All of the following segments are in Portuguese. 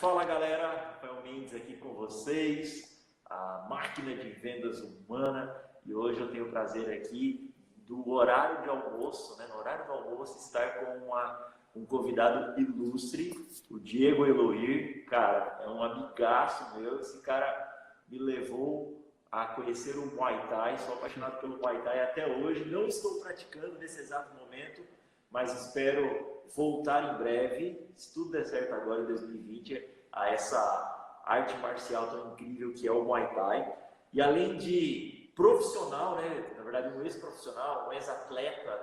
Fala galera, Rafael Mendes aqui com vocês, a máquina de vendas humana, e hoje eu tenho o prazer aqui do horário de almoço, no horário do almoço, estar com um convidado ilustre, o Diego Eloir. Cara, é um amigaço meu. Esse cara me levou a conhecer o Muay Thai, sou apaixonado pelo Muay Thai até hoje, não estou praticando nesse exato momento, mas espero voltar em breve, se tudo der certo agora em 2020, a essa arte marcial tão incrível que é o Muay Thai. E além de profissional, na verdade um ex-profissional, um ex-atleta,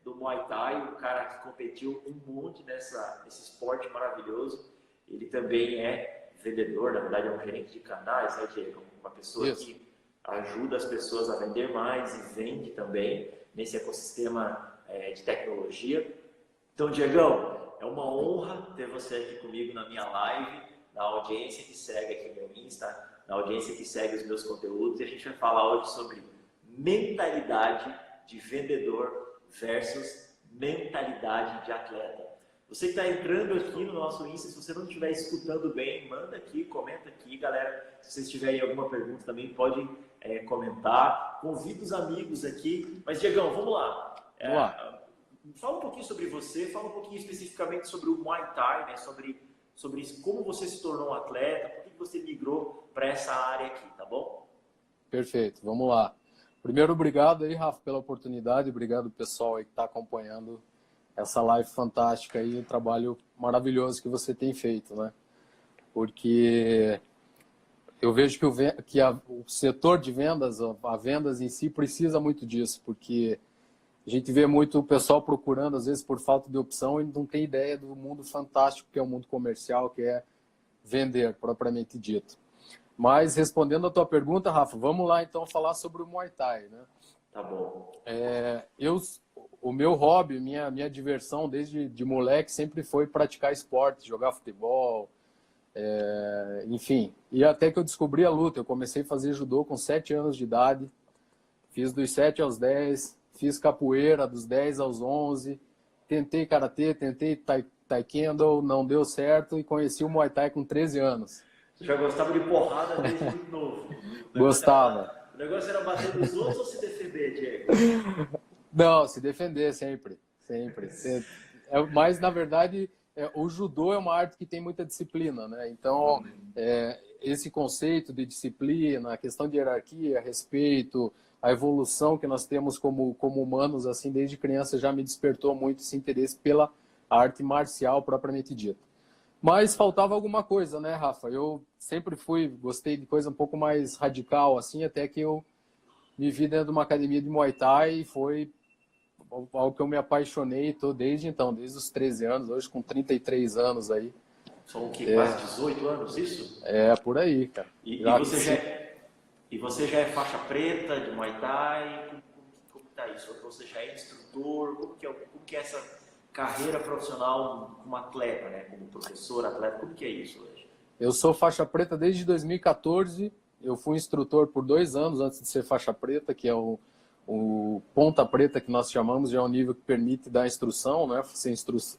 do Muay Thai, um cara que competiu um monte nesse esporte maravilhoso, ele também é vendedor, na verdade é um gerente de canais, Diego? Uma pessoa que ajuda as pessoas a vender mais e vende também nesse ecossistema de tecnologia. Então, Diegão, é uma honra ter você aqui comigo na minha live, na audiência que segue aqui no meu Insta, na audiência que segue os meus conteúdos, e a gente vai falar hoje sobre mentalidade de vendedor versus mentalidade de atleta. Você que está entrando aqui no nosso Insta, se você não estiver escutando bem, manda aqui, comenta aqui, galera. Se vocês tiverem alguma pergunta também, pode comentar. Convida os amigos aqui. Mas, Diegão, vamos lá. Fala um pouquinho sobre você, fala um pouquinho especificamente sobre o Muay Thai, sobre como você se tornou um atleta, por que você migrou para essa área aqui, tá bom? Perfeito, vamos lá. Primeiro, obrigado aí, Rafa, pela oportunidade, obrigado pessoal aí que está acompanhando essa live fantástica aí, o trabalho maravilhoso que você tem feito, né? Porque eu vejo que o setor de vendas, a vendas em si, precisa muito disso, porque a gente vê muito o pessoal procurando, às vezes por falta de opção, e não tem ideia do mundo fantástico que é o mundo comercial, que é vender, propriamente dito. Mas, respondendo a tua pergunta, Rafa, vamos lá então falar sobre o Muay Thai, né? Tá bom. O meu hobby, minha diversão desde de moleque sempre foi praticar esporte, jogar futebol, enfim. E até que eu descobri a luta, eu comecei a fazer judô com 7 anos de idade, fiz dos 7 aos 10, fiz capoeira dos 10 aos 11, tentei karatê, tentei taekwondo, não deu certo e conheci o Muay Thai com 13 anos. Você já gostava de porrada desde muito novo? Gostava. O negócio era bater nos outros ou se defender, Diego? Não, se defender sempre. Mas, na verdade, o judô é uma arte que tem muita disciplina, né? Então, esse conceito de disciplina, a questão de hierarquia, respeito, a evolução que nós temos como humanos, assim, desde criança já me despertou muito esse interesse pela arte marcial propriamente dita. Mas faltava alguma coisa, né, Rafa? Eu sempre gostei de coisa um pouco mais radical, assim, até que eu me vi dentro de uma academia de Muay Thai e foi algo que eu me apaixonei e tô desde então, desde os 13 anos, hoje com 33 anos aí. São o quê? Quase 18 anos, isso? Por aí, cara. E você já é faixa preta de Muay Thai? Como tá isso? Ou você já é instrutor? Como que é essa carreira profissional como atleta, como professor, atleta? Como que é isso hoje? Eu sou faixa preta desde 2014. Eu fui instrutor por 2 anos antes de ser faixa preta, que é o ponta preta que nós chamamos, já é um nível que permite dar instrução, né? Ser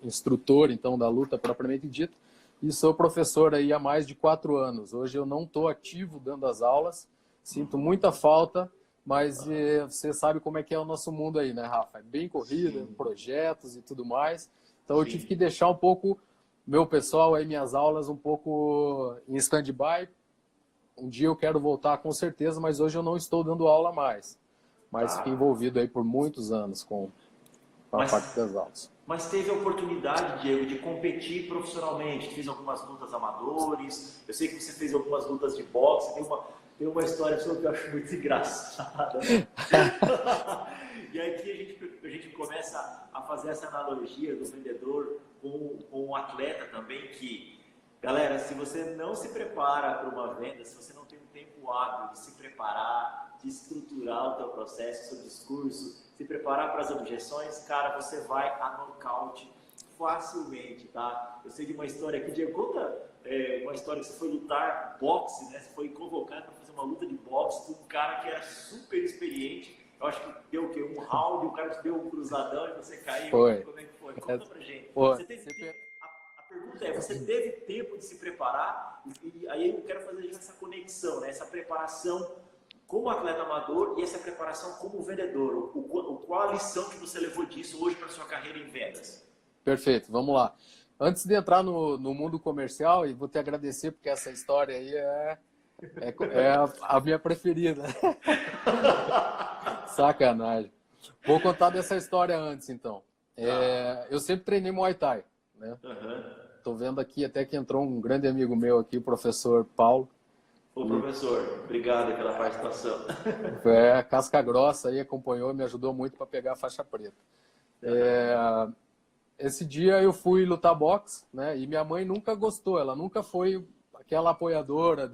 instrutor, então, da luta propriamente dita. E sou professor aí há mais de 4 anos. Hoje eu não estou ativo dando as aulas, sinto muita falta, mas você sabe como é que é o nosso mundo aí, né, Rafa? É bem corrido, projetos e tudo mais. Então eu tive que deixar um pouco meu pessoal aí, minhas aulas, um pouco em stand-by. Um dia eu quero voltar com certeza, mas hoje eu não estou dando aula mais. Mas fiquei envolvido aí por muitos anos com a parte das aulas. Mas teve a oportunidade, Diego, de competir profissionalmente. Fiz algumas lutas amadores. Eu sei que você fez algumas lutas de boxe. Tem uma história sua que eu acho muito engraçada. E aqui a gente começa a fazer essa analogia do vendedor com o atleta também, que, galera, se você não se prepara para uma venda, se você não tem um tempo hábil de se preparar, de estruturar o teu processo, o seu discurso, se preparar para as objeções, cara, você vai a nocaute facilmente, tá? Eu sei de uma história aqui, Diego, conta uma história que você foi lutar boxe, né? Você foi convocado para fazer uma luta de boxe com um cara que era super experiente. Eu acho que deu o quê? Um round, o cara te deu um cruzadão e você caiu. Foi. Como é que foi? Conta pra gente. pergunta é, você teve tempo de se preparar? E aí eu quero fazer essa conexão, né? Essa preparação como atleta amador e essa preparação como vendedor. Qual a lição que você levou disso hoje para a sua carreira em vendas? Perfeito, vamos lá. Antes de entrar no mundo comercial, e vou te agradecer porque essa história aí é a minha preferida. Sacanagem. Vou contar dessa história antes, então. Eu sempre treinei Muay Thai, né? Tô vendo aqui até que entrou um grande amigo meu aqui, o professor Paulo. Ô, professor, obrigado pela participação. Casca grossa aí, acompanhou, me ajudou muito para pegar a faixa preta. Esse dia eu fui lutar boxe, né? E minha mãe nunca gostou, ela nunca foi aquela apoiadora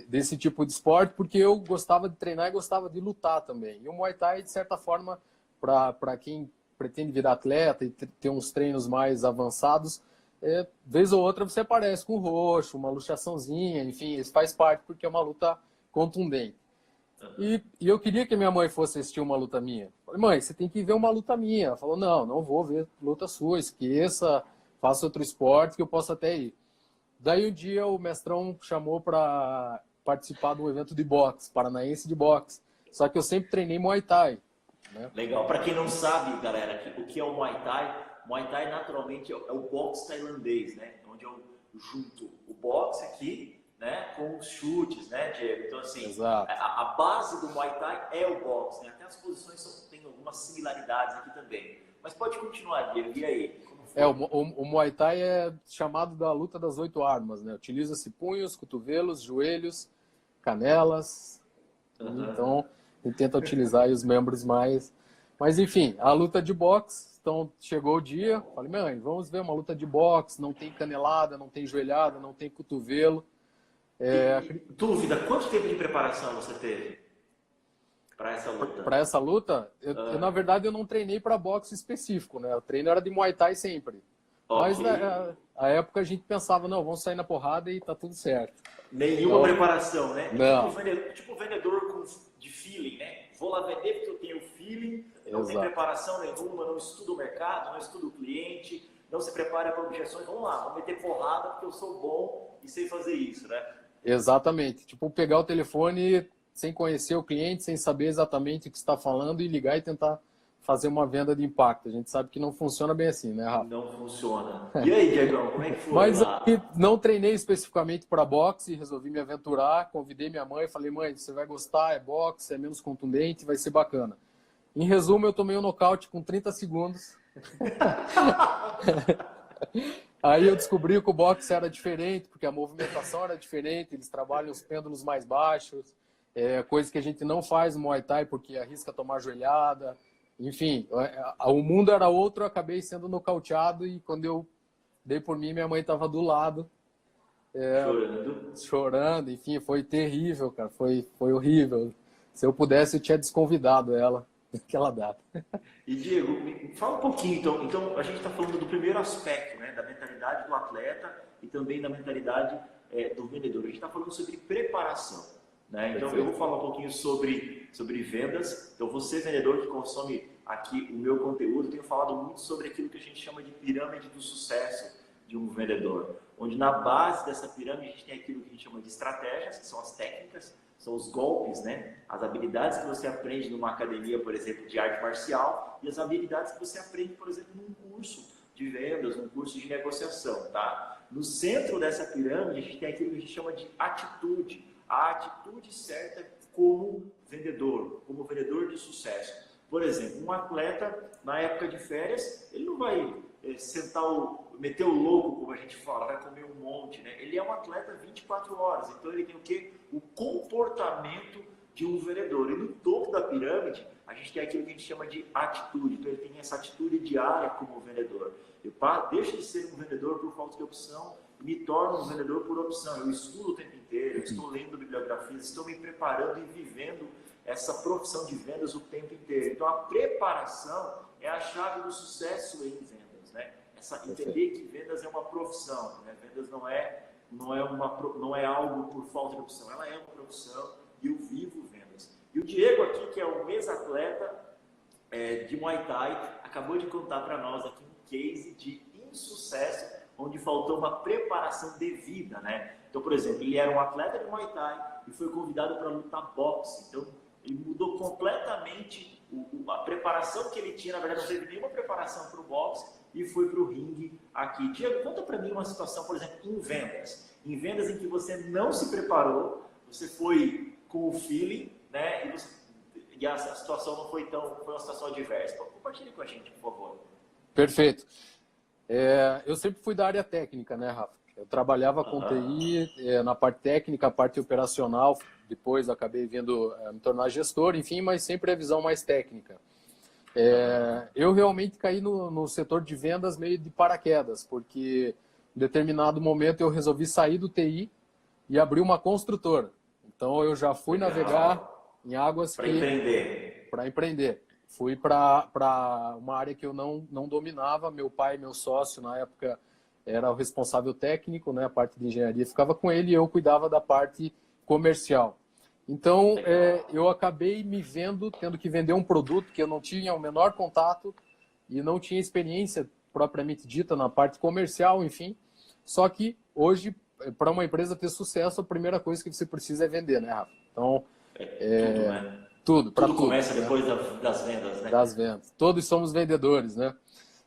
desse tipo de esporte, porque eu gostava de treinar e gostava de lutar também. E o Muay Thai, de certa forma, para quem pretende virar atleta e ter uns treinos mais avançados, vez ou outra você aparece com roxo, uma luxaçãozinha, enfim, isso faz parte porque é uma luta contundente. E eu queria que minha mãe fosse assistir uma luta minha. Falei, mãe, você tem que ver uma luta minha. Ela falou, não vou ver luta sua, esqueça, faça outro esporte que eu posso até ir. Daí um dia o mestrão chamou para participar de um evento de boxe, paranaense de boxe. Só que eu sempre treinei Muay Thai. Né? Legal. Para quem não sabe, galera, o que é o Muay Thai naturalmente é o boxe tailandês, né? Onde eu junto o boxe aqui, né, com os chutes, né, Diego? Então, assim, a base do Muay Thai é o boxe, né? Até as posições têm algumas similaridades aqui também. Mas pode continuar, Diego. E aí? O Muay Thai é chamado da luta das 8 armas, né? Utiliza-se punhos, cotovelos, joelhos, canelas. Então, ele tenta utilizar aí os membros mais... Mas, enfim, a luta de boxe. Então, chegou o dia, falei, mãe, vamos ver uma luta de boxe. Não tem canelada, não tem joelhada, não tem cotovelo. Dúvida, quanto tempo de preparação você teve para essa luta? Para essa luta, eu, na verdade, eu não treinei para boxe específico, né? O treino era de Muay Thai sempre. Okay. Mas na época a gente pensava, não, vamos sair na porrada e tá tudo certo. Nenhuma preparação, né? Não. Tipo vendedor de feeling, né? Vou lá vender porque eu tenho feeling, não tem preparação nenhuma, não estudo o mercado, não estudo o cliente, não se prepara para objeções. Vamos lá, vamos meter porrada porque eu sou bom e sei fazer isso, né? Exatamente. Tipo, pegar o telefone sem conhecer o cliente, sem saber exatamente o que está falando e ligar e tentar fazer uma venda de impacto. A gente sabe que não funciona bem assim, né, Rafa? Não funciona. E aí, Diegão, como é que foi? Mas eu não treinei especificamente para boxe, resolvi me aventurar, convidei minha mãe, falei, mãe, você vai gostar, é boxe, é menos contundente, vai ser bacana. Em resumo, eu tomei um nocaute com 30 segundos. Aí eu descobri que o boxe era diferente, porque a movimentação era diferente, eles trabalham os pêndulos mais baixos, coisa que a gente não faz no Muay Thai, porque arrisca tomar joelhada. Enfim, o mundo era outro, eu acabei sendo nocauteado e quando eu dei por mim, minha mãe estava do lado. Chorando, enfim, foi terrível, cara, foi horrível. Se eu pudesse, eu tinha desconvidado ela naquela data. E Diego, fala um pouquinho, então a gente está falando do primeiro aspecto, né, da mentalidade do atleta e também da mentalidade do vendedor. A gente está falando sobre preparação, né? Então eu vou falar um pouquinho sobre vendas. Então você, vendedor que consome aqui o meu conteúdo, tenho falado muito sobre aquilo que a gente chama de pirâmide do sucesso de um vendedor, onde na base dessa pirâmide a gente tem aquilo que a gente chama de estratégias, que são as técnicas, são os golpes, né? As habilidades que você aprende numa academia, por exemplo, de arte marcial, e as habilidades que você aprende, por exemplo, num curso de vendas, num curso de negociação, tá? No centro dessa pirâmide, a gente tem aquilo que a gente chama de atitude, a atitude certa como vendedor de sucesso. Por exemplo, um atleta, na época de férias, ele não vai meter o louco, como a gente fala, vai comer um monte, né? Ele é um atleta 24 horas, então ele tem o quê? O comportamento de um vendedor. E no topo da pirâmide, a gente tem aquilo que a gente chama de atitude. Então ele tem essa atitude diária como vendedor. Eu deixo de ser um vendedor por falta de opção e me torno um vendedor por opção. Eu estudo o tempo inteiro, eu estou lendo bibliografias, estou me preparando e vivendo essa profissão de vendas o tempo inteiro. Então a preparação é a chave do sucesso em vendas, né? Entender que vendas é uma profissão, né? Vendas não é algo por falta de opção, ela é uma profissão e eu vivo vendas. E o Diego aqui, que é um ex-atleta de Muay Thai, acabou de contar para nós aqui um case de insucesso onde faltou uma preparação devida, né? Então, por exemplo, ele era um atleta de Muay Thai e foi convidado para lutar boxe. Então, ele mudou completamente a preparação que ele tinha. Na verdade, não teve nenhuma preparação para o boxe e foi para o ringue aqui. Diego, conta para mim uma situação, por exemplo, em vendas. Em vendas em que você não se preparou, você foi com o feeling, né? E a situação não foi uma situação adversa. Então, compartilhe com a gente, por favor. Perfeito. Eu sempre fui da área técnica, né, Rafa? Eu trabalhava com TI, na parte técnica, a parte operacional, depois acabei vindo me tornar gestor, enfim, mas sempre a visão mais técnica. Eu realmente caí no setor de vendas meio de paraquedas, porque em determinado momento eu resolvi sair do TI e abrir uma construtora. Então eu já fui navegar em águas para empreender. Fui para uma área que eu não dominava. Meu pai, meu sócio, na época, era o responsável técnico, né? A parte de engenharia ficava com ele e eu cuidava da parte comercial. Então, eu acabei me vendo, tendo que vender um produto que eu não tinha o menor contato e não tinha experiência propriamente dita na parte comercial, enfim. Só que hoje, para uma empresa ter sucesso, a primeira coisa que você precisa é vender, né, Rafa? Então, tudo, né? Tudo começa né? depois das vendas, né? Das vendas. Todos somos vendedores, né?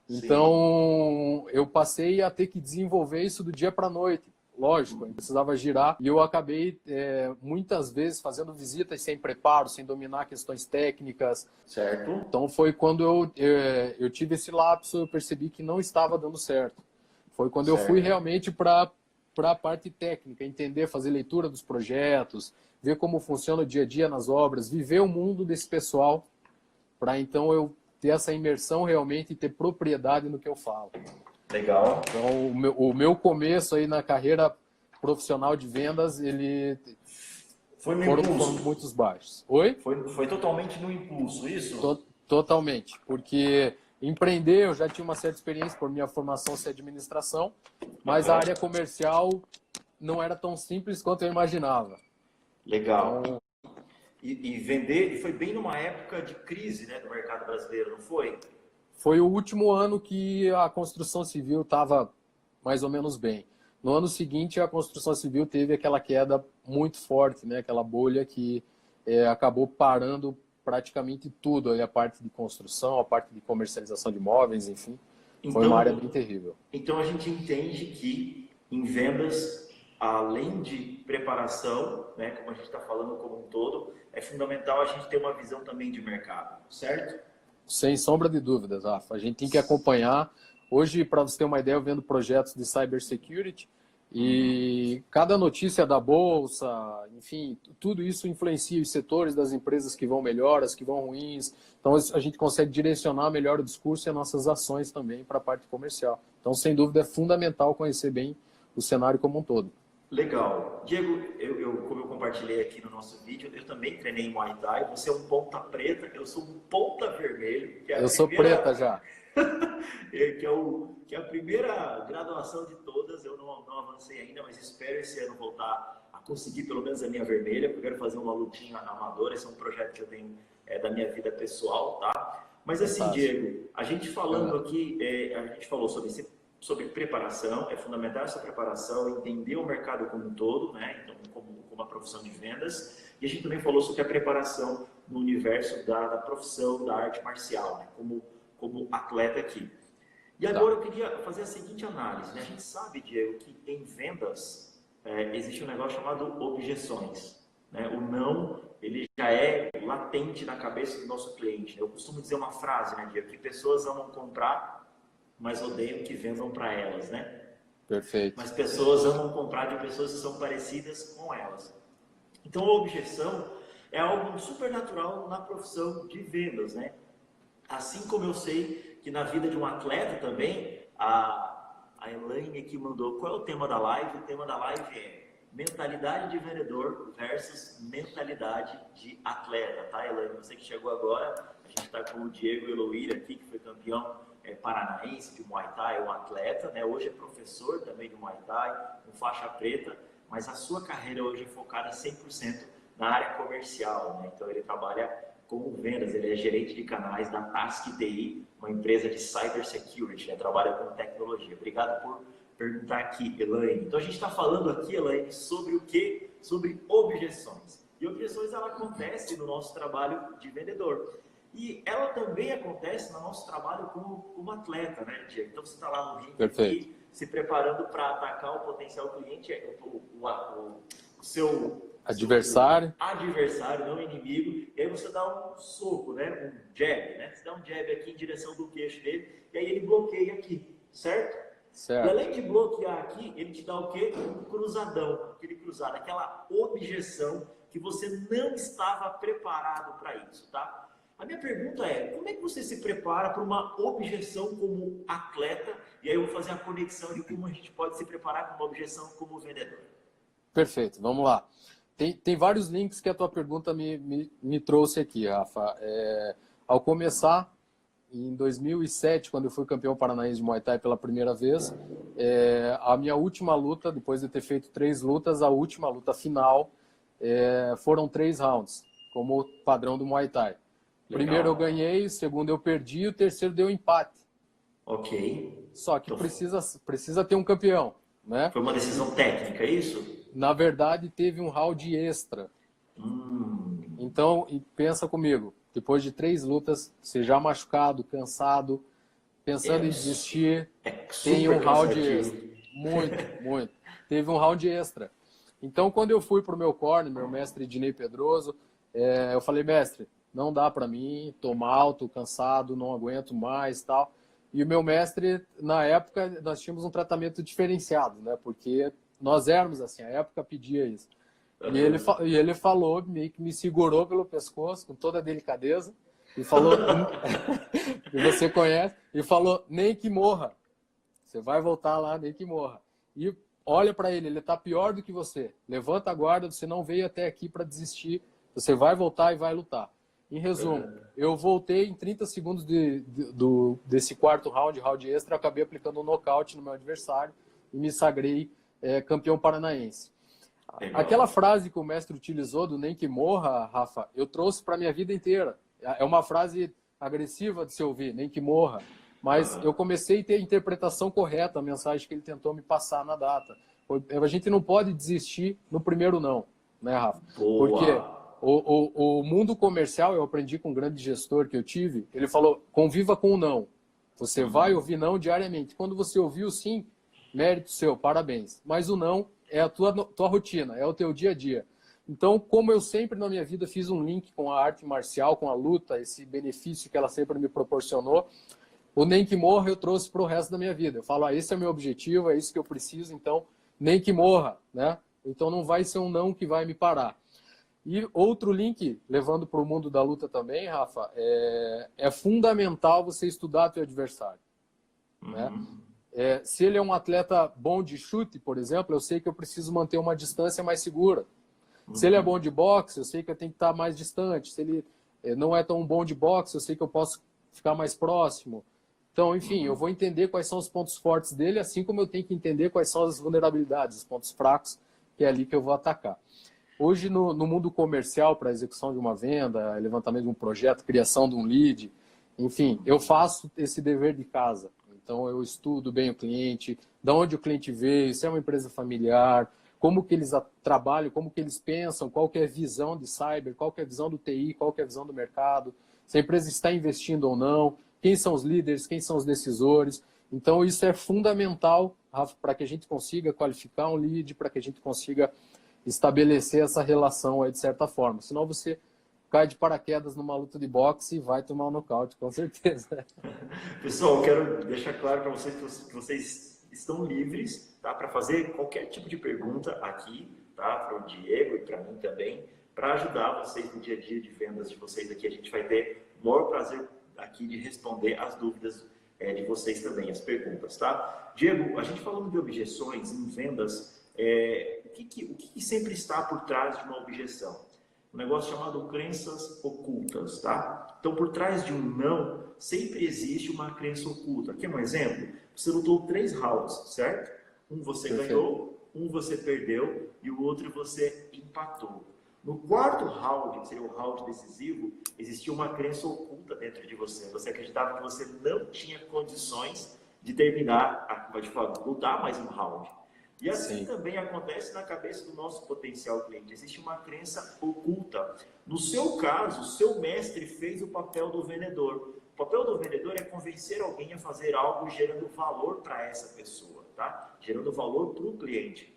Então, eu passei a ter que desenvolver isso do dia para a noite. Lógico, eu precisava girar. E eu acabei, muitas vezes, fazendo visitas sem preparo, sem dominar questões técnicas. Certo. Então, foi quando eu tive esse lapso, eu percebi que não estava dando certo. Foi quando eu fui realmente para a parte técnica, entender, fazer leitura dos projetos, ver como funciona o dia a dia nas obras, viver o mundo desse pessoal, para então eu ter essa imersão realmente e ter propriedade no que eu falo. Legal. Então, o meu começo aí na carreira profissional de vendas, foram muitos baixos. Oi? Foi totalmente no impulso, isso? Totalmente, porque empreender eu já tinha uma certa experiência por minha formação ser administração, mas a área comercial não era tão simples quanto eu imaginava. Legal. Então, e vender foi bem numa época de crise, né, do mercado brasileiro, não foi? Foi o último ano que a construção civil estava mais ou menos bem. No ano seguinte, a construção civil teve aquela queda muito forte, né? Aquela bolha que acabou parando praticamente tudo, a parte de construção, a parte de comercialização de imóveis, enfim. Foi uma área bem terrível. Então, a gente entende que em vendas, além de preparação, né, como a gente está falando como um todo, é fundamental a gente ter uma visão também de mercado, certo? Sem sombra de dúvidas, Rafa. A gente tem que acompanhar. Hoje, para você ter uma ideia, eu vendo projetos de cybersecurity e cada notícia da bolsa, enfim, tudo isso influencia os setores das empresas que vão melhor, as que vão ruins. Então, a gente consegue direcionar melhor o discurso e as nossas ações também para a parte comercial. Então, sem dúvida, é fundamental conhecer bem o cenário como um todo. Legal. Diego, como eu compartilhei aqui no nosso vídeo, eu também treinei em Muay Thai. Você é um ponta preta, eu sou um ponta vermelho. Sou preta já. que é a primeira graduação de todas. Eu não avancei ainda, mas espero esse ano voltar a conseguir pelo menos a minha vermelha, porque eu quero fazer uma lutinha amadora. Esse é um projeto que eu tenho da minha vida pessoal, tá? Mas assim, Diego, a gente falando aqui, a gente falou sobre preparação, é fundamental essa preparação, entender o mercado como um todo, né? Então, como uma profissão de vendas. E a gente também falou sobre a preparação no universo da profissão, da arte marcial, né? Como atleta aqui. E agora eu queria fazer a seguinte análise, né? A gente sabe, Diego, que em vendas existe um negócio chamado objeções, né? O não, ele já é latente na cabeça do nosso cliente. Eu costumo dizer uma frase, né, Diego, que pessoas amam comprar, mas odeiam que vendam para elas, né? Perfeito. Mas pessoas amam comprar de pessoas que são parecidas com elas. Então, a objeção é algo super natural na profissão de vendas, né? Assim como eu sei que na vida de um atleta também, a Elaine aqui mandou, qual é o tema da live? O tema da live é mentalidade de vendedor versus mentalidade de atleta, tá, Elaine? Você que chegou agora, a gente está com o Diego Eloíra aqui, que foi campeão paranaense de Muay Thai, um atleta, né? Hoje é professor também de Muay Thai, com faixa preta, mas a sua carreira hoje é focada 100% na área comercial, né? Então ele trabalha com vendas, ele é gerente de canais da Task TI, uma empresa de cybersecurity, né? Trabalha com tecnologia. Obrigado por perguntar aqui, Elaine. Então a gente está falando aqui, Elaine, sobre o quê? Sobre objeções. E objeções, ela acontece no nosso trabalho de vendedor. E ela também acontece no nosso trabalho como atleta, né, Diego? Então você está lá no ringue aqui, se preparando para atacar o potencial cliente, o seu adversário, não inimigo, e aí você dá um soco, né? Um jab, né? Você dá um jab aqui em direção do queixo dele, e aí ele bloqueia aqui, certo? certo. E além de bloquear aqui, ele te dá o quê? Um cruzadão, aquele cruzado, aquela objeção que você não estava preparado para isso, tá? A minha pergunta é, como é que você se prepara para uma objeção como atleta? E aí eu vou fazer a conexão de como a gente pode se preparar para uma objeção como vendedor. Perfeito, vamos lá. Tem vários links que a tua pergunta me trouxe aqui, Rafa. Ao começar, em 2007, quando eu fui campeão paranaense de Muay Thai pela primeira vez, a minha última luta, depois de ter feito 3 lutas, a última luta final, foram 3 rounds, como padrão do Muay Thai. Legal. Primeiro eu ganhei, o segundo eu perdi, o terceiro deu empate. Ok. Só que precisa ter um campeão, né? Foi uma decisão técnica, é isso? Na verdade, teve um round extra. Então, pensa comigo, depois de 3 lutas, você já machucado, cansado, pensando em desistir, tem um round extra. Muito. Teve um round extra. Então, quando eu fui para o meu corner, meu mestre Dinei Pedroso, eu falei, mestre, não dá para mim, tô mal, tô cansado, não aguento mais, tal. E o meu mestre, na época, nós tínhamos um tratamento diferenciado, né? Porque nós éramos assim, a época pedia isso. E ele falou, meio que me segurou pelo pescoço, com toda a delicadeza, e falou, que você conhece, e falou, nem que morra. Você vai voltar lá, nem que morra. E olha para ele tá pior do que você. Levanta a guarda, você não veio até aqui para desistir, você vai voltar e vai lutar. Em resumo, eu voltei em 30 segundos desse quarto round extra, acabei aplicando um nocaute no meu adversário e me sagrei campeão paranaense. Aquela frase que o mestre utilizou do nem que morra, Rafa, eu trouxe para minha vida inteira. É uma frase agressiva de se ouvir, nem que morra. Mas eu comecei a ter a interpretação correta, a mensagem que ele tentou me passar na data. A gente não pode desistir no primeiro não, né, Rafa? Boa. Porque o mundo comercial, eu aprendi com um grande gestor que eu tive, ele falou, conviva com o não. Você vai ouvir não diariamente. Quando você ouvir o sim, mérito seu, parabéns. Mas o não é a tua rotina, é o teu dia a dia. Então, como eu sempre na minha vida fiz um link com a arte marcial, com a luta, esse benefício que ela sempre me proporcionou, o nem que morra eu trouxe para o resto da minha vida. Eu falo, esse é o meu objetivo, é isso que eu preciso, então nem que morra, né? Então não vai ser um não que vai me parar. E outro link, levando para o mundo da luta também, Rafa, é fundamental você estudar teu adversário. Né? Se ele é um atleta bom de chute, por exemplo, eu sei que eu preciso manter uma distância mais segura. Se ele é bom de boxe, eu sei que eu tenho que estar mais distante. Se ele não é tão bom de boxe, eu sei que eu posso ficar mais próximo. Então, enfim, eu vou entender quais são os pontos fortes dele, assim como eu tenho que entender quais são as vulnerabilidades, os pontos fracos, que é ali que eu vou atacar. Hoje, no mundo comercial, para a execução de uma venda, levantamento de um projeto, criação de um lead, enfim, eu faço esse dever de casa. Então, eu estudo bem o cliente, de onde o cliente veio, se é uma empresa familiar, como que eles trabalham, como que eles pensam, qual que é a visão de cyber, qual que é a visão do TI, qual que é a visão do mercado, se a empresa está investindo ou não, quem são os líderes, quem são os decisores. Então, isso é fundamental, Rafa, para que a gente consiga qualificar um lead, para que a gente consiga estabelecer essa relação aí de certa forma. Senão você cai de paraquedas numa luta de boxe e vai tomar um nocaute, com certeza. Pessoal, eu quero deixar claro para vocês que vocês estão livres, tá, para fazer qualquer tipo de pergunta aqui, tá, para o Diego e para mim também, para ajudar vocês no dia a dia de vendas de vocês aqui. A gente vai ter o maior prazer aqui de responder as dúvidas de vocês também, as perguntas, tá? Diego, a gente falando de objeções em vendas, o que sempre está por trás de uma objeção? Um negócio chamado crenças ocultas, tá? Então, por trás de um não, sempre existe uma crença oculta. Aqui é um exemplo. Você lutou 3 rounds, certo? Um você ganhou, um você perdeu e o outro você empatou. No 4º round, que seria o round decisivo, existia uma crença oculta dentro de você. Você acreditava que você não tinha condições de terminar vai dificultar mais um round. E assim Sim. também acontece na cabeça do nosso potencial cliente. Existe uma crença oculta. No seu caso, o seu mestre fez o papel do vendedor. O papel do vendedor é convencer alguém a fazer algo gerando valor para essa pessoa, tá? Gerando valor para o cliente.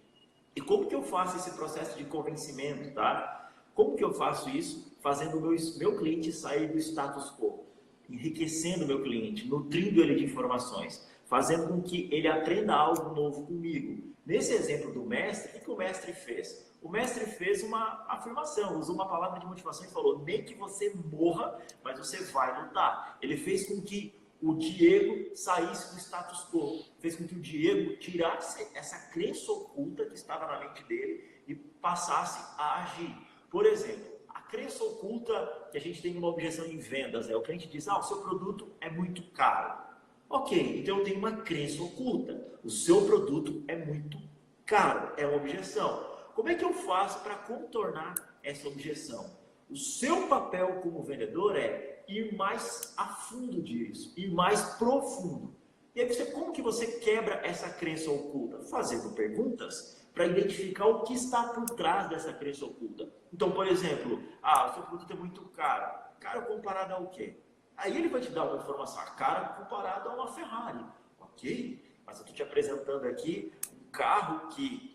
E como que eu faço esse processo de convencimento, tá? Como que eu faço isso? Fazendo o meu cliente sair do status quo, enriquecendo o meu cliente, nutrindo ele de informações, fazendo com que ele aprenda algo novo comigo. Nesse exemplo do mestre, o que o mestre fez? O mestre fez uma afirmação, usou uma palavra de motivação e falou: nem que você morra, mas você vai lutar. Ele fez com que o Diego saísse do status quo, fez com que o Diego tirasse essa crença oculta que estava na mente dele e passasse a agir. Por exemplo, a crença oculta que a gente tem uma objeção em vendas é o cliente diz: o seu produto é muito caro. Ok, então eu tenho uma crença oculta. O seu produto é muito caro, é uma objeção. Como é que eu faço para contornar essa objeção? O seu papel como vendedor é ir mais a fundo disso, ir mais profundo. E aí como que você quebra essa crença oculta? Fazendo perguntas para identificar o que está por trás dessa crença oculta. Então, por exemplo, o seu produto é muito caro. Caro comparado ao quê? Aí ele vai te dar uma informação, cara comparado a uma Ferrari, ok? Mas eu estou te apresentando aqui um carro que,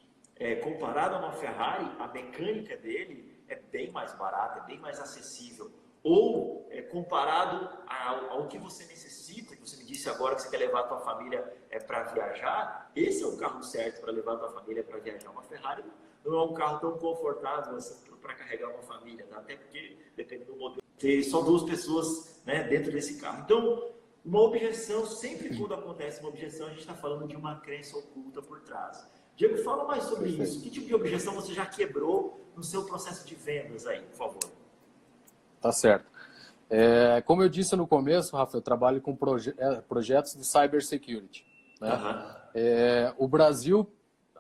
comparado a uma Ferrari, a mecânica dele é bem mais barata, é bem mais acessível. Ou, comparado ao que você necessita, que você me disse agora que você quer levar a tua família para viajar, esse é o carro certo para levar a tua família para viajar. Uma Ferrari não é um carro tão confortável assim para carregar uma família, tá? Até porque, dependendo do modelo, ter só 2 pessoas, né, dentro desse carro. Então, uma objeção, sempre quando acontece uma objeção, a gente está falando de uma crença oculta por trás. Diego, fala mais sobre isso. Que tipo de objeção você já quebrou no seu processo de vendas aí, por favor? Tá certo. Como eu disse no começo, Rafa, eu trabalho com projetos de cybersecurity, né? O Brasil,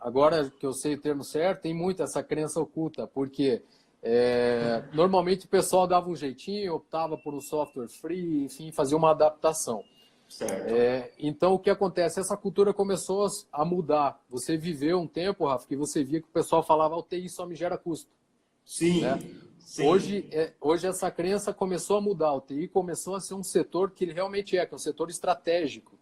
agora que eu sei o termo certo, tem muito essa crença oculta, porque normalmente o pessoal dava um jeitinho, optava por um software free, enfim, fazia uma adaptação. Certo. Então, o que acontece? Essa cultura começou a mudar. Você viveu um tempo, Rafa, que você via que o pessoal falava: o TI só me gera custo. Sim, né? sim. Hoje essa crença começou a mudar. O TI começou a ser um setor que ele realmente que é um setor estratégico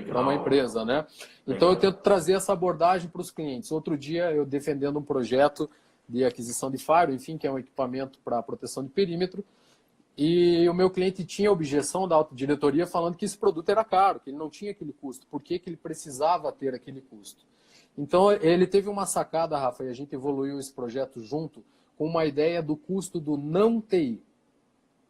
para uma empresa, né? Então eu tento trazer essa abordagem para os clientes. Outro dia eu defendendo um projeto de aquisição de firewall, enfim, que é um equipamento para proteção de perímetro, e o meu cliente tinha objeção da alta diretoria falando que esse produto era caro, que ele não tinha aquele custo. Por que ele precisava ter aquele custo? Então ele teve uma sacada, Rafa, e a gente evoluiu esse projeto junto com uma ideia do custo do não TI.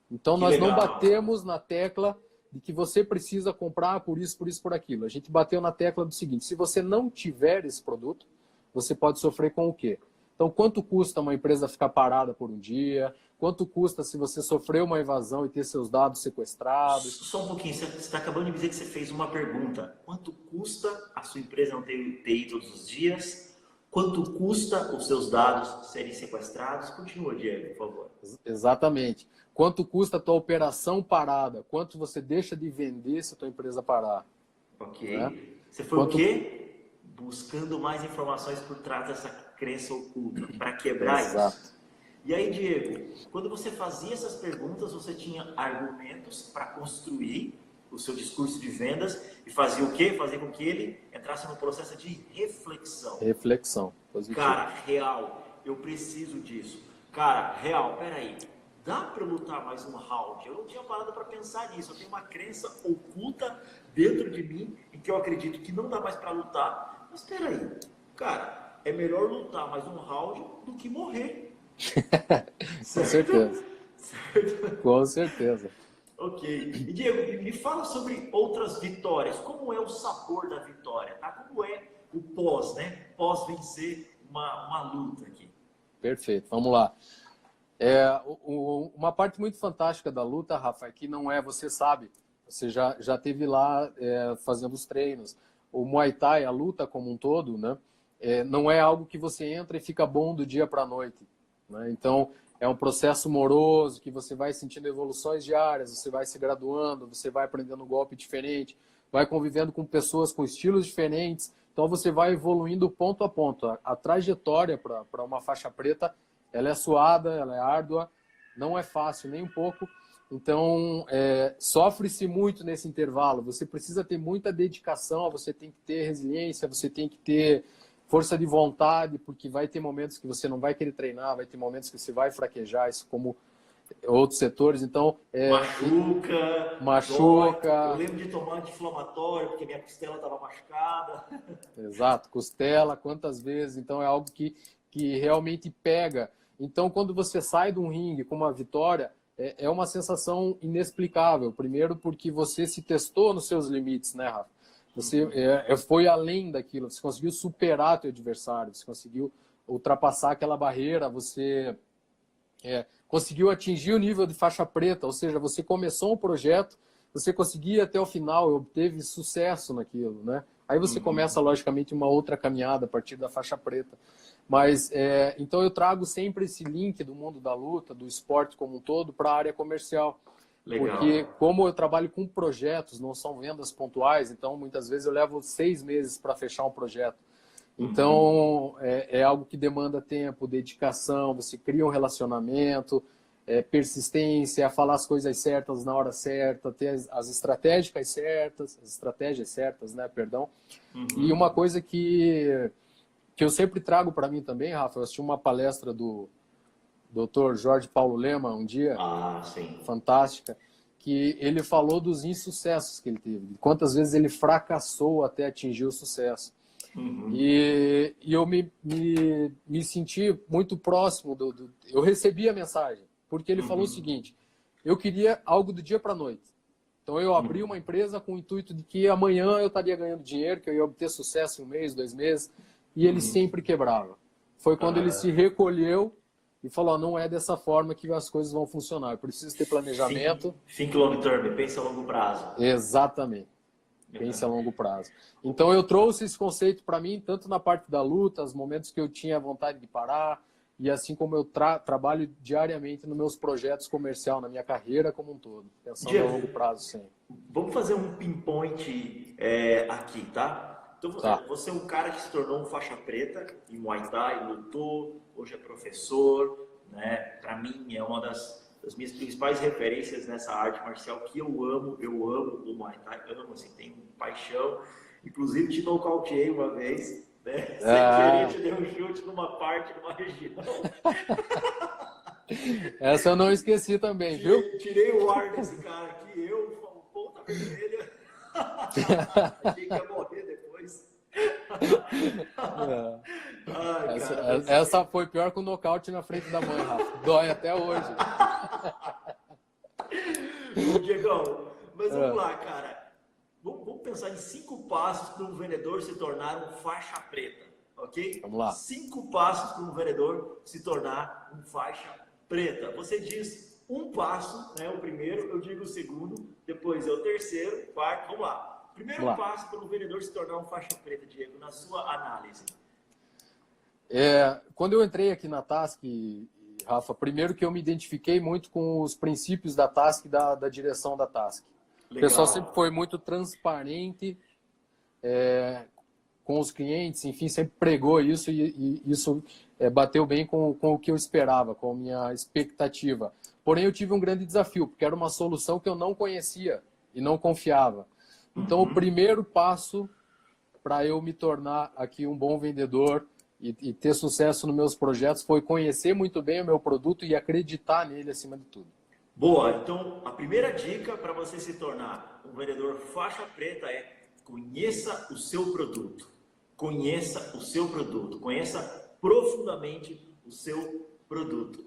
Então nós não batemos na tecla de que você precisa comprar por isso, por aquilo. A gente bateu na tecla do seguinte: se você não tiver esse produto, você pode sofrer com o quê? Então, quanto custa uma empresa ficar parada por um dia? Quanto custa se você sofrer uma invasão e ter seus dados sequestrados? Só um pouquinho, você está acabando de dizer que você fez uma pergunta. Quanto custa a sua empresa não ter TI todos os dias? Quanto custa os seus dados serem sequestrados? Continua, Diego, por favor. Exatamente. Quanto custa a tua operação parada? Quanto você deixa de vender se a tua empresa parar? Ok. Né? Você foi o quê? Buscando mais informações por trás dessa crença oculta, para quebrar isso. E aí, Diego, quando você fazia essas perguntas, você tinha argumentos para construir o seu discurso de vendas e fazia o quê? Fazia com que ele entrasse no processo de reflexão. Reflexão. Positivo. Cara, real, eu preciso disso. Cara, real, peraí, dá para lutar mais um round? Eu não tinha parado para pensar nisso. Eu tenho uma crença oculta dentro de mim em que eu acredito que não dá mais para lutar. Mas peraí, cara, é melhor lutar mais um round do que morrer. Com certeza. Certo? Com certeza. Ok. E Diego, me fala sobre outras vitórias. Como é o sabor da vitória, tá? Como é o pós, né? Pós vencer uma luta aqui. Perfeito. Vamos lá. Uma parte muito fantástica da luta, Rafa, é que não é, você sabe, você já teve lá fazendo os treinos. O Muay Thai, a luta como um todo, né? Não é algo que você entra e fica bom do dia para a noite. Né? Então, é um processo moroso, que você vai sentindo evoluções diárias, você vai se graduando, você vai aprendendo um golpe diferente, vai convivendo com pessoas com estilos diferentes. Então você vai evoluindo ponto a ponto. A trajetória para uma faixa preta, ela é suada, ela é árdua, não é fácil nem um pouco. Então, sofre-se muito nesse intervalo. Você precisa ter muita dedicação, você tem que ter resiliência, você tem que ter força de vontade, porque vai ter momentos que você não vai querer treinar, vai ter momentos que você vai fraquejar, isso como outros setores. Então, machuca. Eu lembro de tomar anti-inflamatório, porque minha costela estava machucada. Exato, costela, quantas vezes. Então, é algo que realmente pega. Então, quando você sai de um ringue com uma vitória, é uma sensação inexplicável. Primeiro, porque você se testou nos seus limites, né, Rafa? Você foi além daquilo, você conseguiu superar teu adversário, você conseguiu ultrapassar aquela barreira, você conseguiu atingir o nível de faixa preta, ou seja, você começou um projeto, você conseguia até o final e obteve sucesso naquilo, né? Aí você começa, logicamente, uma outra caminhada a partir da faixa preta. Mas, então eu trago sempre esse link do mundo da luta, do esporte como um todo, para a área comercial. Legal. Porque como eu trabalho com projetos, não são vendas pontuais, então muitas vezes eu levo 6 meses para fechar um projeto. Então é algo que demanda tempo, dedicação, você cria um relacionamento, persistência, falar as coisas certas na hora certa, ter as estratégias certas, né, perdão. E uma coisa que eu sempre trago para mim também, Rafa, eu assisti uma palestra do Dr. Jorge Paulo Lema um dia, fantástica, que ele falou dos insucessos que ele teve, quantas vezes ele fracassou até atingir o sucesso. E eu me senti muito próximo eu recebi a mensagem, porque ele falou o seguinte: eu queria algo do dia para a noite. Então eu abri uma empresa com o intuito de que amanhã eu estaria ganhando dinheiro, que eu ia obter sucesso em 1 mês, 2 meses, e ele sempre quebrava. Foi quando ele se recolheu e falou: não é dessa forma que as coisas vão funcionar, eu preciso ter planejamento. Think long term, pensa a longo prazo. Exatamente. Pensa a longo prazo. Então eu trouxe esse conceito para mim, tanto na parte da luta, os momentos que eu tinha vontade de parar, e assim como eu trabalho diariamente nos meus projetos comerciais, na minha carreira como um todo, pensando a longo prazo sempre. Vamos fazer um pinpoint aqui, tá? Então você é um cara que se tornou um faixa preta em Muay Thai, lutou, hoje é professor, né? Para mim é uma das minhas principais referências nessa arte marcial que eu amo o Muay Thai, amo, assim, tenho paixão. Inclusive te nocauteei uma vez, né? Sem querer, te dei um chute numa parte, numa região. Essa eu não esqueci também, viu? Tirei o ar desse cara aqui, ponta vermelha. Achei que ia morrer depois. Essa foi pior que o nocaute na frente da mãe, Rafa. Dói até hoje. Ô, Diegão, mas vamos lá, cara. Vamos pensar em 5 passos para um vendedor se tornar um faixa preta, ok? Vamos lá. 5 passos para um vendedor se tornar um faixa preta. Você diz um passo, né? O primeiro, eu digo o segundo, depois é o terceiro, quarto. Vamos lá. Primeiro passo para um vendedor se tornar um faixa preta, Diego, na sua análise. Quando eu entrei aqui na TASC, Rafa, primeiro que eu me identifiquei muito com os princípios da TASC e da direção da TASC. Legal. O pessoal sempre foi muito transparente com os clientes, enfim, sempre pregou isso e isso bateu bem com o que eu esperava, com a minha expectativa. Porém, eu tive um grande desafio, porque era uma solução que eu não conhecia e não confiava. Então, o primeiro passo para eu me tornar aqui um bom vendedor e ter sucesso nos meus projetos foi conhecer muito bem o meu produto e acreditar nele acima de tudo. Boa, então a primeira dica para você se tornar um vendedor faixa preta é: conheça o seu produto. Conheça o seu produto. Conheça profundamente o seu produto.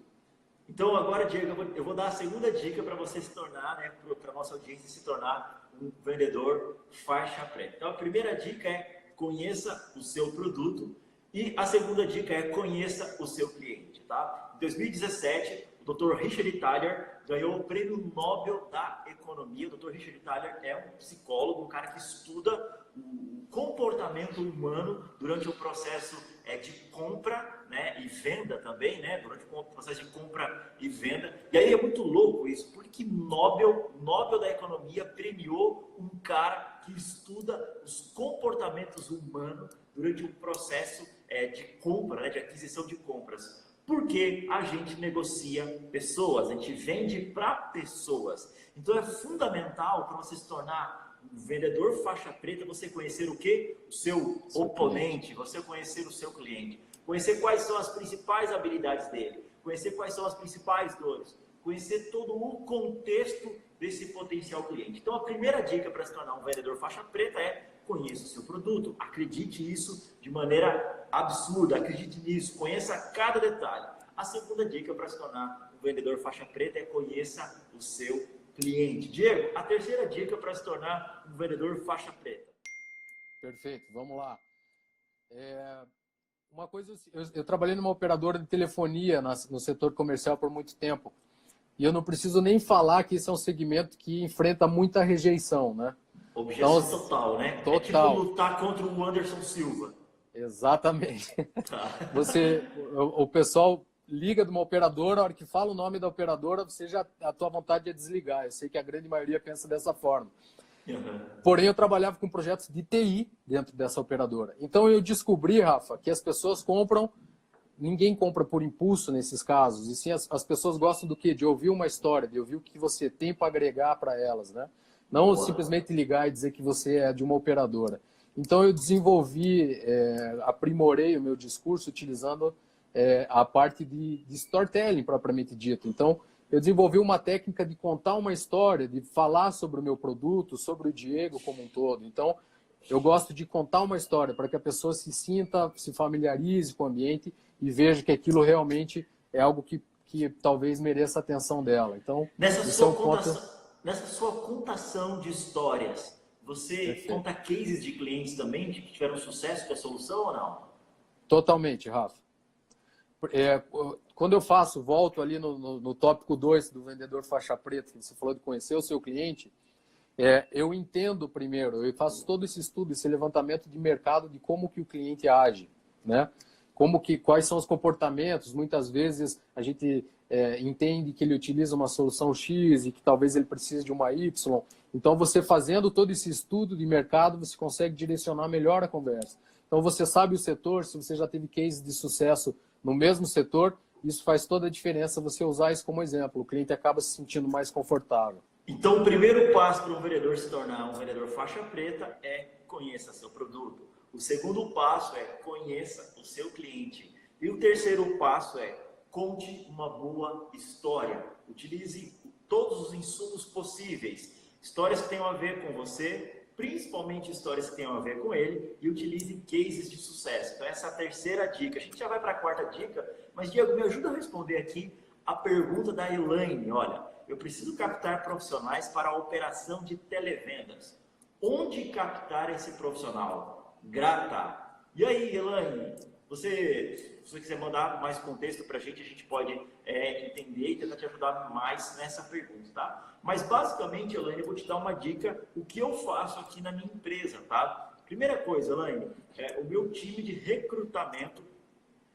Então agora, Diego, eu vou dar a segunda dica para você se tornar, né, para a nossa audiência se tornar um vendedor faixa preta. Então a primeira dica é: conheça o seu produto. E a segunda dica é: conheça o seu cliente, tá? Em 2017, Dr. Richard Thaler ganhou o Prêmio Nobel da Economia. O Dr. Richard Thaler é um psicólogo, um cara que estuda o comportamento humano durante o processo de compra, né, e venda também, né, durante o processo de compra e venda. E aí é muito louco isso, porque Nobel da Economia premiou um cara que estuda os comportamentos humanos durante o processo de compra, né, de aquisição de compras. Porque a gente negocia pessoas, a gente vende para pessoas. Então é fundamental para você se tornar um vendedor faixa preta, você conhecer o quê? O seu oponente, você conhecer o seu cliente. Conhecer quais são as principais habilidades dele, conhecer quais são as principais dores, conhecer todo o contexto desse potencial cliente. Então a primeira dica para se tornar um vendedor faixa preta é: conheça o seu produto, acredite isso de maneira absurda, acredite nisso, conheça cada detalhe. A segunda dica para se tornar um vendedor faixa preta é: conheça o seu cliente. Diego, a terceira dica para se tornar um vendedor faixa preta. Perfeito, vamos lá. Uma coisa, eu trabalhei numa operadora de telefonia no setor comercial por muito tempo, e eu não preciso nem falar que esse é um segmento que enfrenta muita rejeição, né? Objeção então, total, né? Total. É tipo lutar contra o Anderson Silva. Exatamente. Tá. O pessoal liga de uma operadora, a hora que fala o nome da operadora, a tua vontade é desligar. Eu sei que a grande maioria pensa dessa forma. Uhum. Porém, eu trabalhava com projetos de TI dentro dessa operadora. Então, eu descobri, Rafa, que as pessoas compram... Ninguém compra por impulso nesses casos. E sim, as pessoas gostam do quê? De ouvir uma história, de ouvir o que você tem para agregar para elas, né? Não simplesmente ligar e dizer que você é de uma operadora. Então, eu desenvolvi, aprimorei o meu discurso utilizando a parte de storytelling propriamente dito. Então, eu desenvolvi uma técnica de contar uma história, de falar sobre o meu produto, sobre o Diego como um todo. Então, eu gosto de contar uma história para que a pessoa se sinta, se familiarize com o ambiente e veja que aquilo realmente é algo que talvez mereça a atenção dela. Então, nessa sua contação de histórias, você Perfeito. Conta cases de clientes também que tiveram sucesso com a solução ou não? Totalmente, Rafa. Quando eu volto ali no tópico 2 do vendedor faixa preta, que você falou de conhecer o seu cliente, eu entendo primeiro, eu faço todo esse estudo, esse levantamento de mercado de como que o cliente age, né? Quais são os comportamentos. Muitas vezes a gente entende que ele utiliza uma solução X e que talvez ele precise de uma Y. Então, você fazendo todo esse estudo de mercado, você consegue direcionar melhor a conversa. Então, você sabe o setor, se você já teve cases de sucesso no mesmo setor, isso faz toda a diferença você usar isso como exemplo. O cliente acaba se sentindo mais confortável. Então, o primeiro passo para um vendedor se tornar um vendedor faixa preta é: conheça seu produto. O segundo passo é: conheça o seu cliente. E o terceiro passo é: conte uma boa história. Utilize todos os insumos possíveis. Histórias que tenham a ver com você, principalmente histórias que tenham a ver com ele, e utilize cases de sucesso. Então, essa é a terceira dica. A gente já vai para a quarta dica, mas, Diego, me ajuda a responder aqui a pergunta da Elaine. Olha, eu preciso captar profissionais para a operação de televendas. Onde captar esse profissional? Grata. E aí, Elaine, se você quiser mandar mais contexto para a gente pode entender e tentar te ajudar mais nessa pergunta, tá? Mas, basicamente, Elaine, eu vou te dar uma dica, o que eu faço aqui na minha empresa, tá? Primeira coisa, Elaine, o meu time de recrutamento,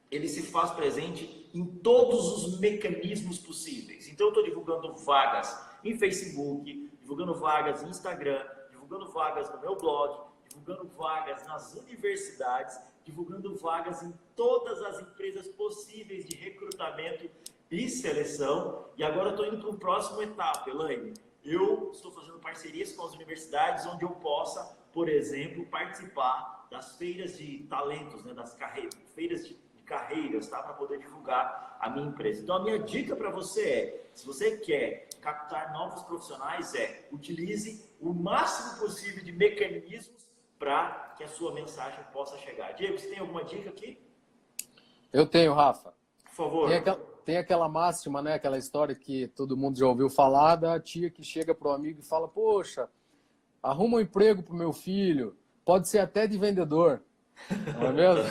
ele se faz presente em todos os mecanismos possíveis. Então, eu estou divulgando vagas em Facebook, divulgando vagas em Instagram, divulgando vagas no meu blog, divulgando vagas nas universidades, divulgando vagas em todas as empresas possíveis de recrutamento e seleção. E agora eu estou indo para o próximo etapa, Elaine. Eu estou fazendo parcerias com as universidades onde eu possa, por exemplo, participar das feiras de talentos, né, das feiras de carreiras, tá? Para poder divulgar a minha empresa. Então, a minha dica para você é: se você quer captar novos profissionais, utilize o máximo possível de mecanismos para que a sua mensagem possa chegar. Diego, você tem alguma dica aqui? Eu tenho, Rafa. Por favor. Tem aquela máxima, né? Aquela história que todo mundo já ouviu falar, da tia que chega para o amigo e fala: poxa, arruma um emprego para o meu filho, pode ser até de vendedor. Não é mesmo?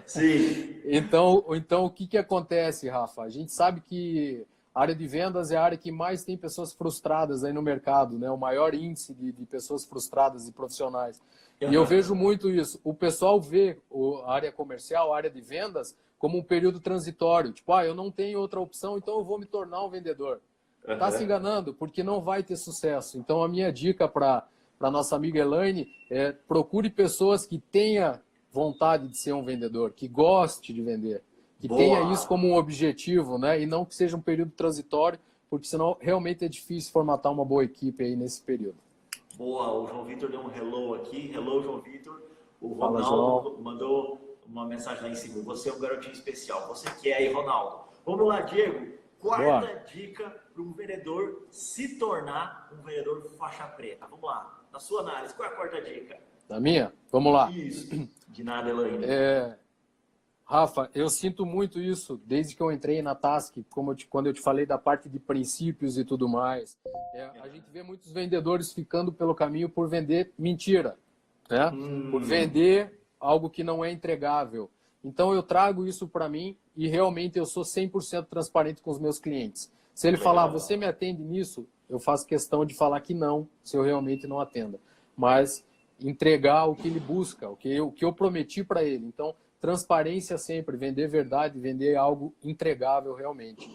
Sim. Então, o que acontece, Rafa? A gente sabe que A área de vendas é a área que mais tem pessoas frustradas aí no mercado, né? O maior índice de pessoas frustradas e profissionais. E eu vejo muito isso. O pessoal vê a área comercial, a área de vendas, como um período transitório. Tipo, eu não tenho outra opção, então eu vou me tornar um vendedor. Está se enganando, porque não vai ter sucesso. Então, a minha dica para a nossa amiga Elaine é procure pessoas que tenham vontade de ser um vendedor, que goste de vender, que tenha isso como um objetivo, né? E não que seja um período transitório, porque senão realmente é difícil formatar uma boa equipe aí nesse período. Boa, o João Vitor deu um hello aqui. Hello, João Vitor. O Fala, Ronaldo João. mandou uma mensagem lá em cima. Você é um garotinho especial. Você que é aí, Ronaldo. Vamos lá, Diego. Quarta dica para um vendedor se tornar um vendedor faixa preta. Vamos lá. Na sua análise, qual é a quarta dica? Na minha? Vamos lá. Isso. De nada, Elaine. Rafa, eu sinto muito isso desde que eu entrei na Task, quando eu te falei da parte de princípios e tudo mais. A gente vê muitos vendedores ficando pelo caminho por vender mentira, né? Por vender algo que não é entregável. Então eu trago isso para mim e realmente eu sou 100% transparente com os meus clientes. Se ele falar, você me atende nisso, eu faço questão de falar que não, se eu realmente não atenda. Mas entregar o que ele busca, o que eu prometi para ele. Então, transparência sempre, vender verdade, vender algo entregável realmente.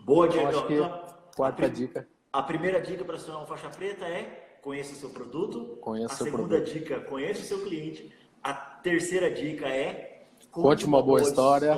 Boa, Então, Diego. acho que quarta dica. A primeira dica para se tornar uma faixa preta é conheça o seu produto. Conheça a segunda dica, conheça o seu cliente. A terceira dica é conte uma boa história.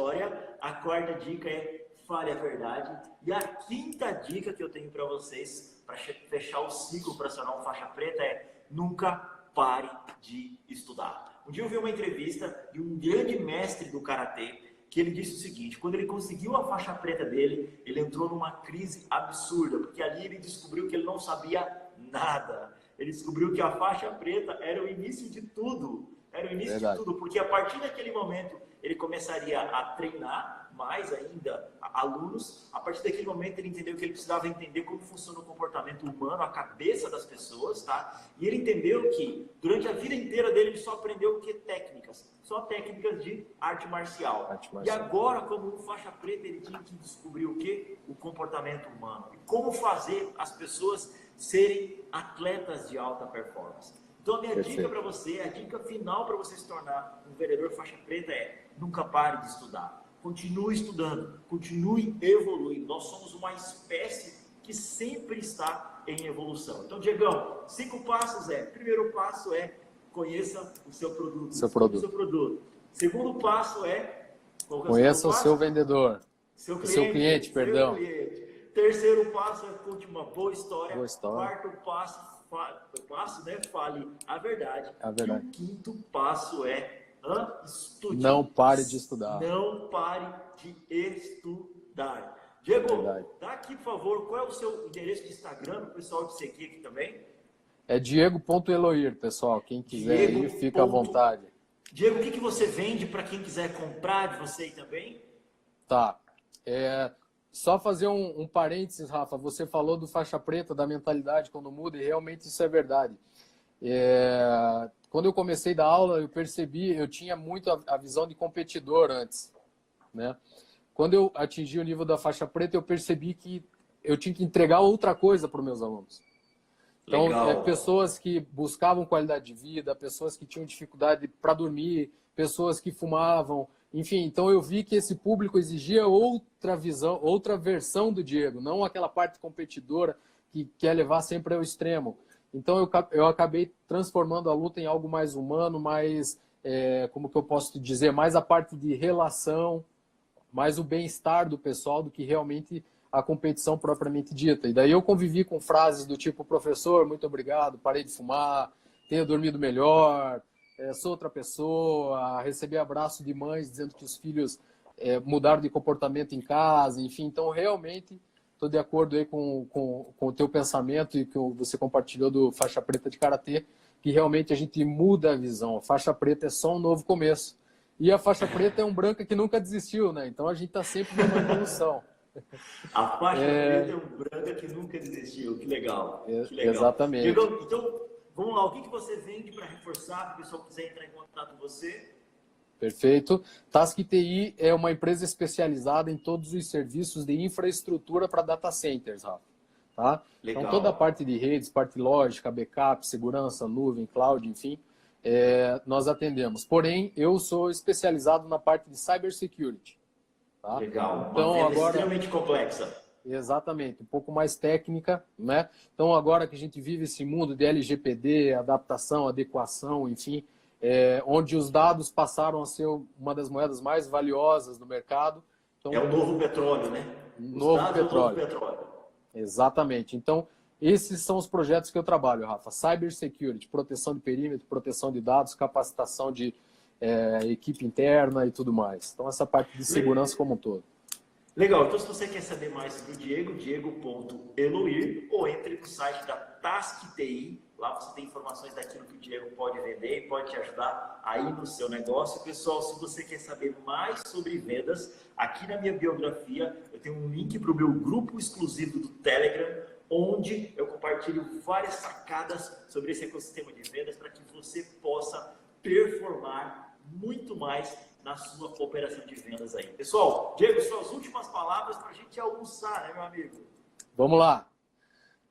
A quarta dica é fale a verdade. E a quinta dica que eu tenho para vocês, para fechar o ciclo para se tornar uma faixa preta, é nunca pare de estudar. Um dia eu vi uma entrevista de um grande mestre do Karatê, que ele disse o seguinte: quando ele conseguiu a faixa preta dele, ele entrou numa crise absurda, porque ali ele descobriu que ele não sabia nada. Ele descobriu que a faixa preta era o início de tudo. Era o início de tudo, porque a partir daquele momento ele começaria a treinar mais ainda alunos. A partir daquele momento ele entendeu que ele precisava entender como funciona o comportamento humano, a cabeça das pessoas, tá? E ele entendeu que durante a vida inteira dele ele só aprendeu o que? Técnicas. Só técnicas de arte marcial. E agora, como um faixa preta, ele tinha que descobrir o que? O comportamento humano. E como fazer as pessoas serem atletas de alta performance. Então, a minha dica para você, a dica final para você se tornar um vendedor faixa preta é: nunca pare de estudar. Continue estudando, continue evoluindo. Nós somos uma espécie que sempre está em evolução. Então, Diegão, 5 passos primeiro passo é conheça o seu produto. Segundo passo é conheça o seu vendedor. Seu cliente, perdão. Terceiro passo é conte uma boa história. Quarto passo, né? Fale a verdade. E o quinto passo é estude. Não pare de estudar. Não pare de estudar. Diego, dá aqui, por favor, qual é o seu endereço de Instagram, para o pessoal te seguir aqui também? É Diego.Eloir, pessoal. Quem quiser ir, fica à vontade. Diego, o que você vende para quem quiser comprar de você aí também? Tá. Só fazer um parênteses, Rafa. Você falou do faixa preta, da mentalidade quando muda, e realmente isso é verdade. Quando eu comecei a dar aula, eu percebi, eu tinha muito a visão de competidor antes, né? Quando eu atingi o nível da faixa preta, eu percebi que eu tinha que entregar outra coisa para os meus alunos. Então, pessoas que buscavam qualidade de vida, pessoas que tinham dificuldade para dormir, pessoas que fumavam, enfim. Então, eu vi que esse público exigia outra visão, outra versão do Diego, não aquela parte competidora que quer levar sempre ao extremo. Então, eu acabei transformando a luta em algo mais humano, mais, como que eu posso te dizer, mais a parte de relação, mais o bem-estar do pessoal do que realmente a competição propriamente dita. E daí eu convivi com frases do tipo: professor, muito obrigado, parei de fumar, tenho dormido melhor, sou outra pessoa, recebi abraço de mães dizendo que os filhos mudaram de comportamento em casa, enfim. Então, realmente, estou de acordo aí com o teu pensamento e que você compartilhou do faixa preta de Karatê, que realmente a gente muda a visão. A faixa preta é só um novo começo. E a faixa preta é um branca que nunca desistiu, né? Então, a gente está sempre numa evolução. A faixa preta é um branca que nunca desistiu. Que legal. Que legal. Exatamente. Então, vamos lá. O que você vende para reforçar, se o pessoal quiser entrar em contato com você? Perfeito. Task TI é uma empresa especializada em todos os serviços de infraestrutura para data centers, Rafa. Tá? Então, toda a parte de redes, parte lógica, backup, segurança, nuvem, cloud, enfim, nós atendemos. Porém, eu sou especializado na parte de cybersecurity. Tá? Legal. Então, uma venda agora, extremamente complexa. Exatamente, um pouco mais técnica, né? Então, agora que a gente vive esse mundo de LGPD, adaptação, adequação, enfim, onde os dados passaram a ser uma das moedas mais valiosas do mercado. Então, é o novo petróleo, né? Novo petróleo. Exatamente. Então, esses são os projetos que eu trabalho, Rafa. Cybersecurity, proteção de perímetro, proteção de dados, capacitação de equipe interna e tudo mais. Então, essa parte de segurança como um todo. Legal. Então, se você quer saber mais sobre o Diego, diego.eloir, ou entre no site da Task TI. Lá você tem informações daquilo que o Diego pode vender e pode te ajudar aí no seu negócio. Pessoal, se você quer saber mais sobre vendas, aqui na minha biografia eu tenho um link para o meu grupo exclusivo do Telegram, onde eu compartilho várias sacadas sobre esse ecossistema de vendas para que você possa performar muito mais na sua operação de vendas aí. Pessoal, Diego, suas últimas palavras para a gente almoçar, né, meu amigo? Vamos lá.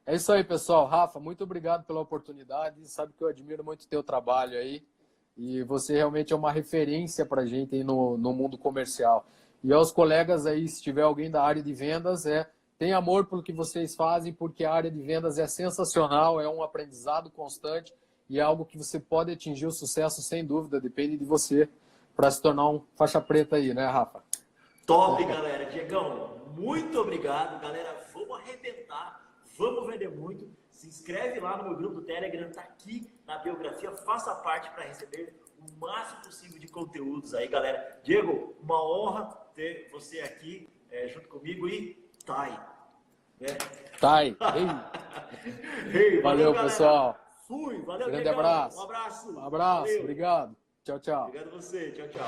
É isso aí, pessoal. Rafa, muito obrigado pela oportunidade. Sabe que eu admiro muito o teu trabalho aí. E você realmente é uma referência para a gente aí no mundo comercial. E aos colegas aí, se tiver alguém da área de vendas, tenha amor pelo que vocês fazem, porque a área de vendas é sensacional, é um aprendizado constante e é algo que você pode atingir o sucesso sem dúvida. Depende de você para se tornar um faixa preta aí, né, Rafa? Top, galera. Diegão, muito obrigado. Galera, vamos arrebentar. Vamos vender muito. Se inscreve lá no meu grupo do Telegram, tá aqui na biografia. Faça parte para receber o máximo possível de conteúdos aí, galera. Diego, uma honra ter você aqui junto comigo e Tai. Tai. Hey, valeu pessoal. Fui, valeu, grande Diegão. abraço. Um abraço. Um abraço, valeu. Obrigado. Tchau, tchau. Obrigado a você. Tchau, tchau.